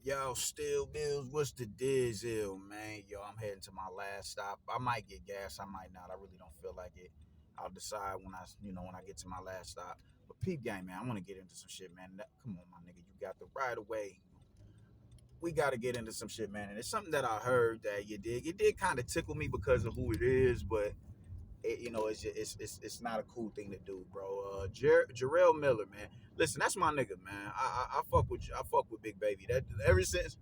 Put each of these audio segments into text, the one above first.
Yo, Still Bills, what's the dizzle, man? Yo, I'm heading to my last stop. I might get gas, I might not. I really don't feel like it. I'll decide when I get to my last stop. But peep game, man, I want to get into some shit, man. Come on, my nigga, you got the right away. We got to get into some shit, man. And it's something that I heard that you did. It did kind of tickle me because of who it is, but it's not a cool thing to do, bro. Jarrell Miller, man. Listen, that's my nigga, man. I fuck with you. I fuck with Big Baby. That ever since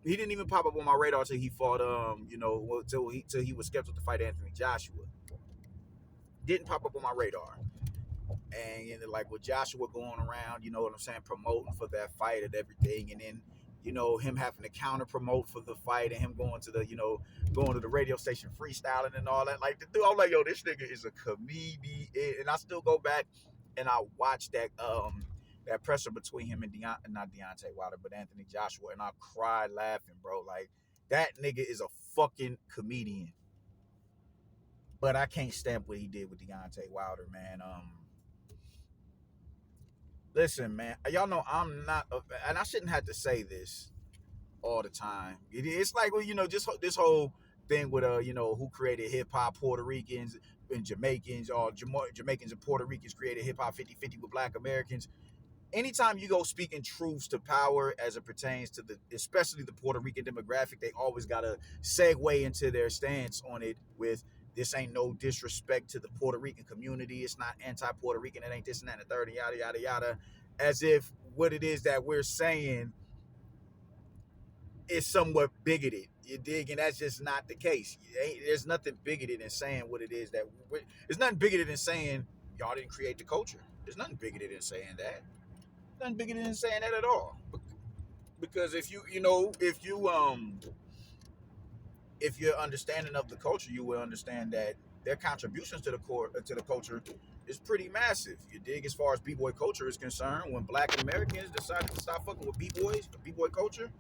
he didn't even pop up on my radar till he fought till he was scheduled to fight Anthony Joshua. Didn't pop up on my radar. And like with Joshua going around, you know what I'm saying, promoting for that fight and everything, and then him having to counter promote for the fight and him going to going to the radio station freestyling and all that. Like the dude, I'm like, yo, this nigga is a comedian, and I still go back and I watch that presser between him and not Deontay Wilder, but Anthony Joshua, and I cried laughing, bro. Like that nigga is a fucking comedian. But I can't stamp what he did with Deontay Wilder, man. Listen, man, y'all know I'm not, and I shouldn't have to say this all the time. It's like, well, just this whole thing with who created hip hop, Puerto Ricans and Jamaicans, or Jamaicans and Puerto Ricans created hip hop 50-50 with Black Americans. Anytime you go speaking truths to power as it pertains to especially the Puerto Rican demographic, they always gotta segue into their stance on it with this ain't no disrespect to the Puerto Rican community. It's not anti-Puerto Rican. It ain't this and that and the third and yada yada yada. As if what it is that we're saying is somewhat bigoted. You dig? And that's just not the case. There's nothing bigoted in saying what it is that there's nothing bigoted in saying y'all didn't create the culture. There's nothing bigoted in saying that. Nothing bigoted in saying that at all. Because if you're understanding of the culture, you will understand that their contributions to the culture is pretty massive. You dig? As far as b-boy culture is concerned, when Black Americans decided to stop fucking with b-boys, b-boy culture,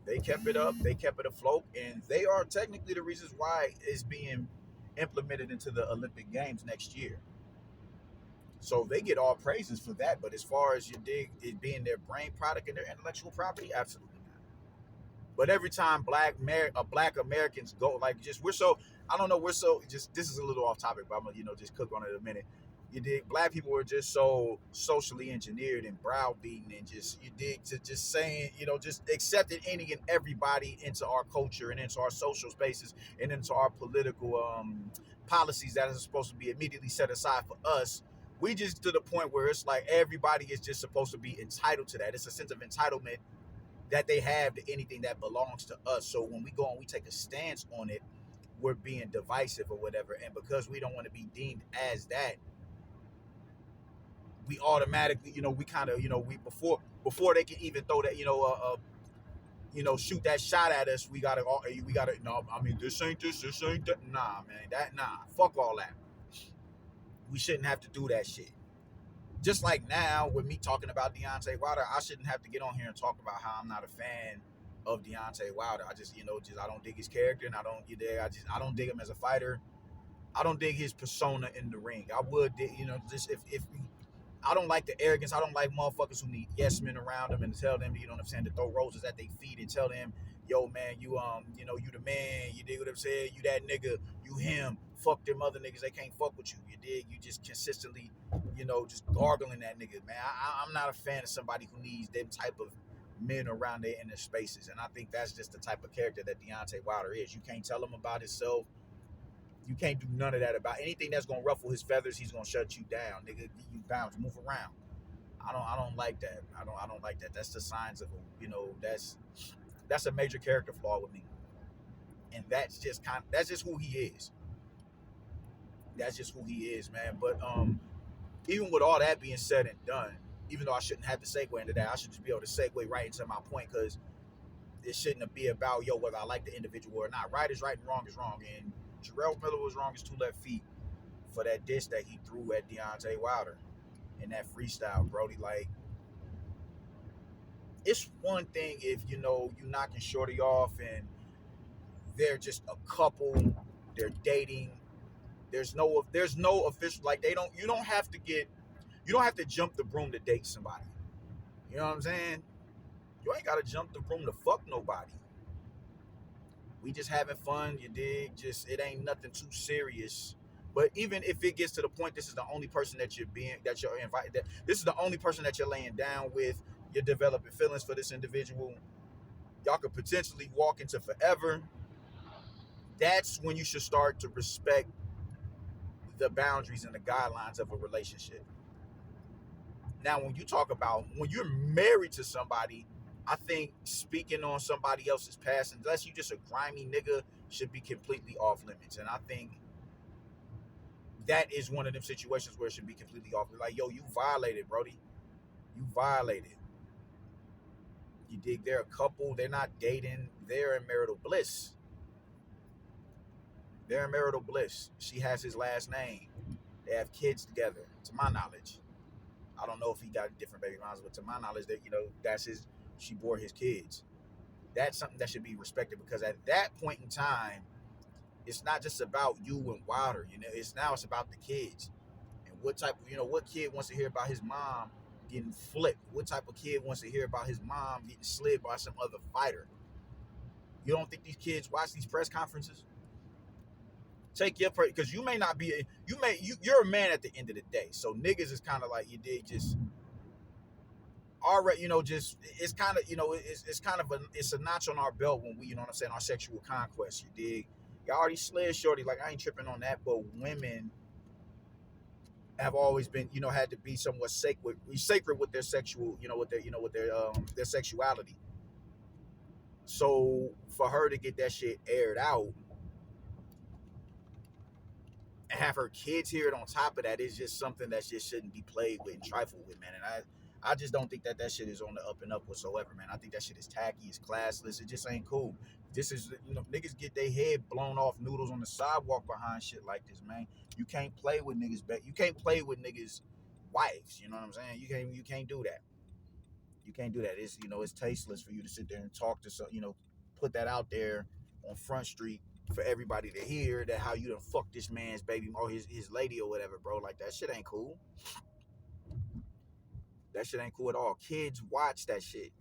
they kept it up, they kept it afloat, and they are technically the reasons why it's being implemented into the Olympic Games next year. So they get all praises for that. But as far as you dig it being their brain product and their intellectual property, absolutely not. But every time Black Americans go, like, just we're so, I don't know, we're so, just, this is a little off topic, but I'm gonna just cook on it a minute. You dig? Black people are just so socially engineered and browbeaten, and just, you dig, to just saying, just accepting any and everybody into our culture and into our social spaces and into our political policies that are supposed to be immediately set aside for us. We just to the point where it's like everybody is just supposed to be entitled to that. It's a sense of entitlement that they have to anything that belongs to us. So when we go and we take a stance on it, we're being divisive or whatever. And because we don't want to be deemed as that, we automatically, we kind of, we before they can even throw that, shoot that shot at us, we gotta. No, I mean, this ain't that. Nah, man, fuck all that. We shouldn't have to do that shit. Just like now with me talking about Deontay Wilder, I shouldn't have to get on here and talk about how I'm not a fan of Deontay Wilder. I just, I don't dig his character, and I don't, I don't dig him as a fighter. I don't dig his persona in the ring. I would dig, just if I don't like the arrogance. I don't like motherfuckers who need yes men around them and tell them, you know what I'm saying, to throw roses at their feet and tell them, yo man, you the man, you dig what I'm saying, you that nigga, you him, fuck them other niggas, they can't fuck with you. You dig? You just consistently, just gargling that nigga, man. I'm not a fan of somebody who needs them type of men around their inner spaces. And I think that's just the type of character that Deontay Wilder is. You can't tell him about himself. You can't do none of that about anything that's gonna ruffle his feathers. He's gonna shut you down, nigga. You bounce, move around. I don't like that. I don't like that. That's the signs of, that's a major character flaw with me, and that's just who he is. That's just who he is, man. But even with all that being said and done, even though I shouldn't have to segue into that, I should just be able to segue right into my point, because it shouldn't be about, whether I like the individual or not. Right is right and wrong is wrong. And Jarrell Miller was wrong as two left feet for that diss that he threw at Deontay Wilder in that freestyle, Brody. Like, it's one thing if, you knocking Shorty off and they're just a couple, they're dating. There's no official, like, you don't have to jump the broom to date somebody. You know what I'm saying? You ain't gotta jump the room to fuck nobody. We just having fun, you dig? Just it ain't nothing too serious. But even if it gets to the point, this is the only person that you're invited. That this is the only person that you're laying down with. You're developing feelings for this individual. Y'all could potentially walk into forever. That's when you should start to respect the boundaries and the guidelines of a relationship. Now, when you talk about when you're married to somebody, I think speaking on somebody else's past, unless you just a grimy nigga, should be completely off limits. And I think that is one of them situations where it should be completely off. Like, yo, you violated, Brody. You violated. You dig? They're a couple. They're not dating. They're in marital bliss. They're in marital bliss. She has his last name. They have kids together, to my knowledge. I don't know if he got different baby moms, but to my knowledge, that that's his. She bore his kids. That's something that should be respected because at that point in time, it's not just about you and Wilder. It's about the kids and what type. What kid wants to hear about his mom getting flipped? What type of kid wants to hear about his mom getting slid by some other fighter? You don't think these kids watch these press conferences? Take your because you may not be you're a man at the end of the day. So niggas is kind of like you did just already just it's kind of it's kind of it's a notch on our belt when we what I'm saying our sexual conquest. You dig? You already slid shorty like I ain't tripping on that, but women have always been had to be somewhat sacred with their sexual with their sexuality. So for her to get that shit aired out and have her kids hear it on top of that is just something that just shouldn't be played with and trifled with, man. And I just don't think that shit is on the up and up whatsoever, man. I think that shit is tacky, it's classless, it just ain't cool. This is, niggas get their head blown off noodles on the sidewalk behind shit like this, man. You can't play with niggas, you can't play with niggas' wives, you know what I'm saying? You can't do that. You can't do that. It's tasteless for you to sit there and talk to put that out there on Front Street for everybody to hear that how you done fuck this man's baby or his lady or whatever, bro. Like that shit ain't cool. That shit ain't cool at all. Kids watch that shit.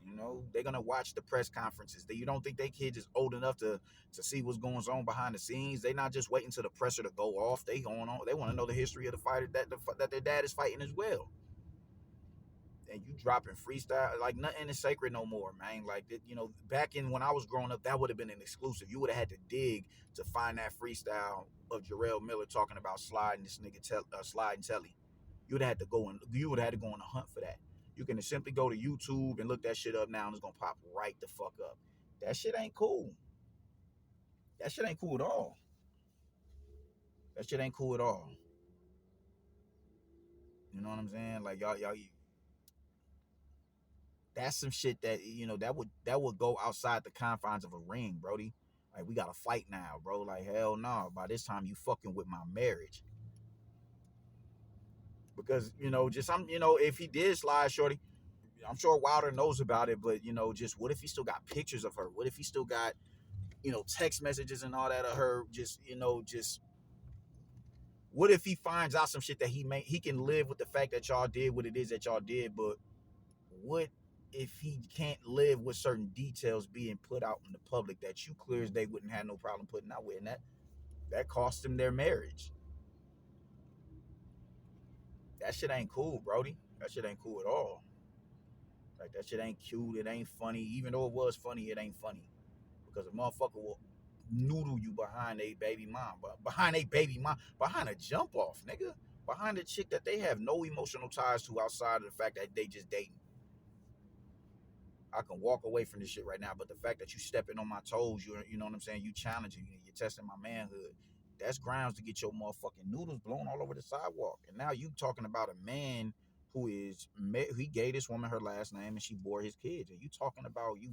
They're gonna watch the press conferences. You don't think they kids is old enough to see what's going on behind the scenes? They not just waiting till the presser to go off. They going on. They want to know the history of the fighter that their dad is fighting as well. And you dropping freestyle like nothing is sacred no more, man. Like back in when I was growing up, that would have been an exclusive. You would have had to dig to find that freestyle of Jarrell Miller talking about sliding this nigga sliding telly. You would have had to go on a hunt for that. You can simply go to YouTube and look that shit up now, and it's gonna pop right the fuck up. That shit ain't cool. That shit ain't cool at all. That shit ain't cool at all. You know what I'm saying? Like y'all that's some shit that that would go outside the confines of a ring, Brody. Like we gotta fight now, bro. Like hell no. By this time you fucking with my marriage. Because just if he did slide shorty, I'm sure Wilder knows about it, but just what if he still got pictures of her? What if he still got text messages and all that of her? Just what if he finds out some shit that he can live with the fact that y'all did what it is that y'all did, but what if he can't live with certain details being put out in the public that you clear as they wouldn't have no problem putting out with, and that cost them their marriage. That shit ain't cool, Brody. That shit ain't cool at all. Like that shit ain't cute. It ain't funny. Even though it was funny, it ain't funny because a motherfucker will noodle you behind a baby mom, but behind a jump off, nigga, behind a chick that they have no emotional ties to outside of the fact that they just dating. I can walk away from this shit right now, but the fact that you stepping on my toes, you know what I'm saying, you challenging me, you're testing my manhood. That's grounds to get your motherfucking noodles blown all over the sidewalk. And now you talking about a man who he gave this woman her last name and she bore his kids, and you talking about you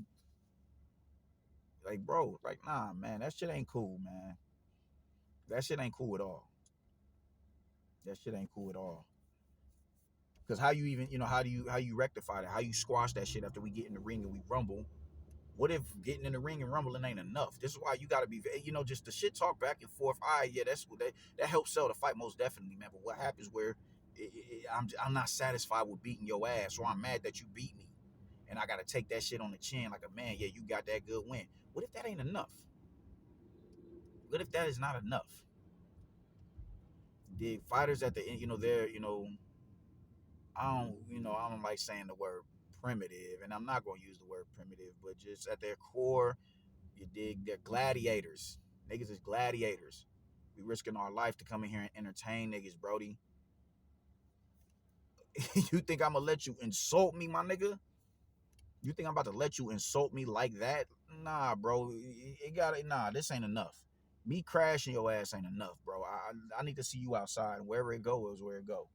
like, bro, like, nah, man, that shit ain't cool, man. That shit ain't cool at all. That shit ain't cool at all. Because how you even, how you rectify that? How you squash that shit after we get in the ring and we rumble? What if getting in the ring and rumbling ain't enough? This is why you got to be, just the shit talk back and forth. All right, yeah, that's what that helps sell the fight most definitely, man. But what happens where I'm not satisfied with beating your ass, or I'm mad that you beat me. And I gotta take that shit on the chin like a man. Yeah, you got that good win. What if that ain't enough? What if that is not enough? The fighters at the end, they're, I don't like saying the word primitive, and I'm not gonna use the word primitive, but just at their core, you dig, they're gladiators. Niggas is gladiators. We risking our life to come in here and entertain niggas, Brody. You think I'm gonna let you insult me, my nigga? You think I'm about to let you insult me like that? Nah, bro. It got it. Nah, this ain't enough. Me crashing your ass ain't enough, bro. I need to see you outside. Wherever it go is where it go.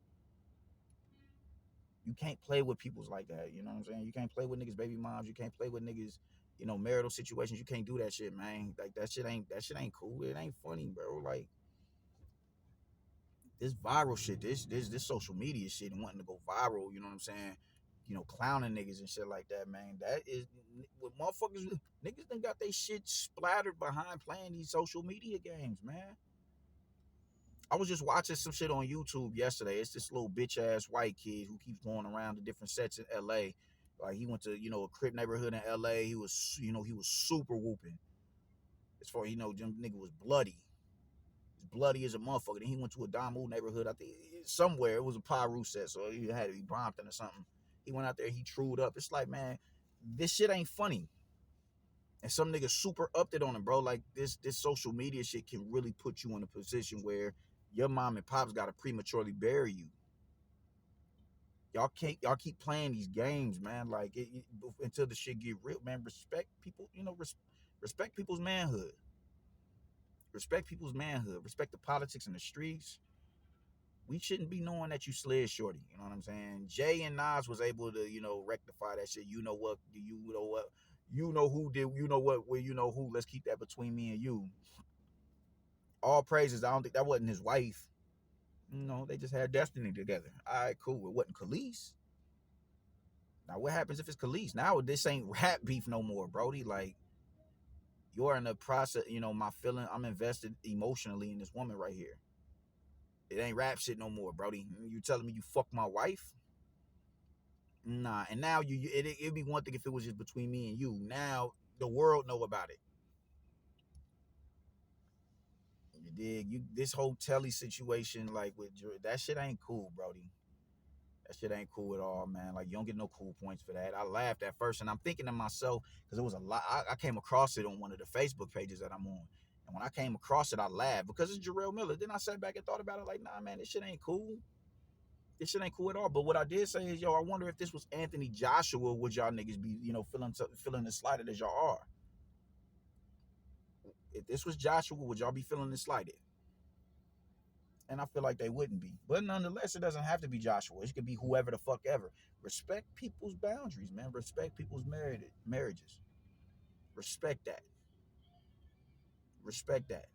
You can't play with people's like that. You know what I'm saying? You can't play with niggas' baby moms. You can't play with niggas, marital situations. You can't do that shit, man. Like that shit ain't cool. It ain't funny, bro. Like this viral shit, this social media shit and wanting to go viral, you know what I'm saying? Clowning niggas and shit like that, man. That is what motherfuckers niggas done got they shit splattered behind playing these social media games, man. I was just watching some shit on YouTube yesterday. It's this little bitch ass white kid who keeps going around to different sets in LA. Like he went to, a Crip neighborhood in LA. He was super whooping. As far them nigga was bloody. Bloody as a motherfucker. Then he went to a Damu neighborhood. I think somewhere it was a Pyru set, so he had to be Brompton or something. He went out there, he trued up. It's like, man, this shit ain't funny. And some niggas super upped it on him, bro. Like this social media shit can really put you in a position where your mom and pops gotta prematurely bury you. Y'all keep playing these games, man. Like until the shit get real, man. Respect people, respect people's manhood. Respect people's manhood. Respect the politics in the streets. We shouldn't be knowing that you slid shorty. You know what I'm saying? Jay and Nas was able to, rectify that shit. You know what? You know what? You know who did. You know what? Well, you know who. Let's keep that between me and you. All praises. I don't think that wasn't his wife. They just had destiny together. All right, cool. It wasn't Khalees. Now, what happens if it's Khalees? Now this ain't rap beef no more, Brody. Like you're in the process. My feeling. I'm invested emotionally in this woman right here. It ain't rap shit no more, Brody. You telling me you fuck my wife? Nah, and now it'd be one thing if it was just between me and you. Now the world know about it. You dig? This whole Telly situation, like with that shit ain't cool, Brody. That shit ain't cool at all, man. Like you don't get no cool points for that. I laughed at first, and I'm thinking to myself because it was a lot. I came across it on one of the Facebook pages that I'm on, and when I came across it, I laughed because it's Jarrell Miller. Then I sat back and thought about it, like, nah, man, this shit ain't cool. This shit ain't cool at all. But what I did say is, yo, I wonder if this was Anthony Joshua, would y'all niggas be, feeling as slighted as y'all are? If this was Joshua, would y'all be feeling as slighted? And I feel like they wouldn't be. But nonetheless, it doesn't have to be Joshua. It could be whoever the fuck ever. Respect people's boundaries, man. Respect people's marriages. Respect that. Respect that.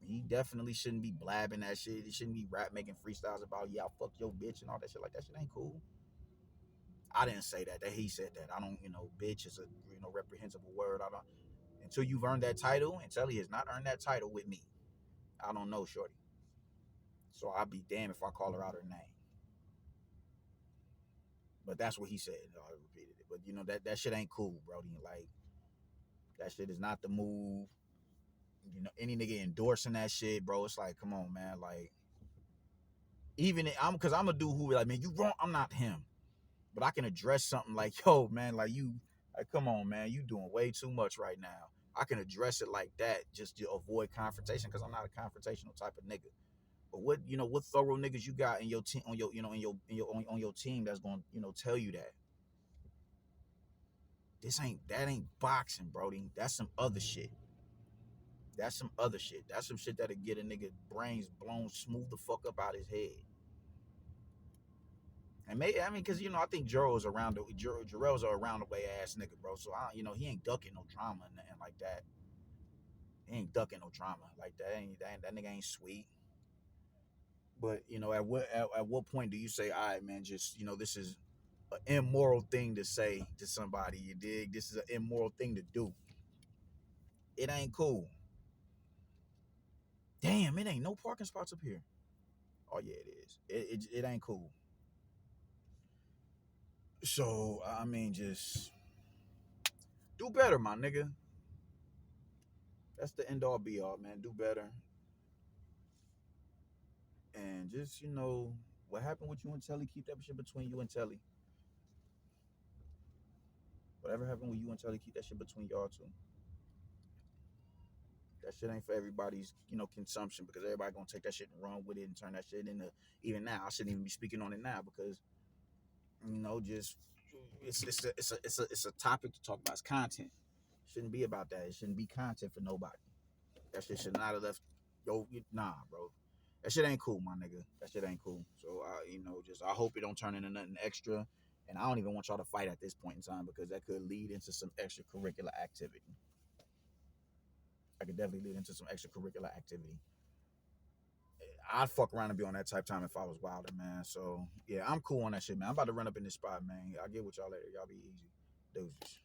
He definitely shouldn't be blabbing that shit. He shouldn't be rap making freestyles about, yeah, I'll fuck your bitch and all that shit. Like, that shit ain't cool. I didn't say that. That he said that. I don't, bitch is a reprehensible word. I don't until you've earned that title, and Telly has not earned that title with me. I don't know, shorty. So I'd be damned if I call her out her name. But that's what he said. I repeated it. But that shit ain't cool, Brody. Like that shit is not the move. Any nigga endorsing that shit, bro. It's like, come on, man. Like, even because I'm a dude who like, man, you wrong. I'm not him. But I can address something like, yo, man, like come on, man, you doing way too much right now. I can address it like that just to avoid confrontation because I'm not a confrontational type of nigga. But what thorough niggas you got in your team on your on your team that's gonna tell you that that ain't boxing, Brody. That's some other shit. That's some other shit. That's some shit that'll get a nigga brains blown smooth the fuck up out his head. And maybe because I think Jarrell's Jarrell's a around the way ass nigga, bro. So he ain't ducking no drama and nothing like that. He ain't ducking no drama like that. That nigga ain't sweet. But at what point do you say, all right, man, just this is an immoral thing to say to somebody? You dig? This is an immoral thing to do. It ain't cool. Damn, it ain't no parking spots up here. Oh yeah, it is. It ain't cool. So I mean, just do better, my nigga. That's the end all be all, man. Do better, and just what happened with you and Telly. Keep that shit between you and Telly. Whatever happened with you and Telly, keep that shit between y'all two. That shit ain't for everybody's, consumption because everybody gonna take that shit and run with it and turn that shit into. Even now, I shouldn't even be speaking on it now because just it's a topic to talk about. It's content. Shouldn't be about that. It shouldn't be content for nobody. That shit should not have left. Nah, bro. That shit ain't cool, my nigga. That shit ain't cool. So just I hope it don't turn into nothing extra. And I don't even want y'all to fight at this point in time because that could lead into some extracurricular activity. I could definitely lead into some extracurricular activity. I'd fuck around and be on that type time if I was wilder, man. So yeah, I'm cool on that shit, man. I'm about to run up in this spot, man. I'll get with y'all later. Y'all be easy. Deuces.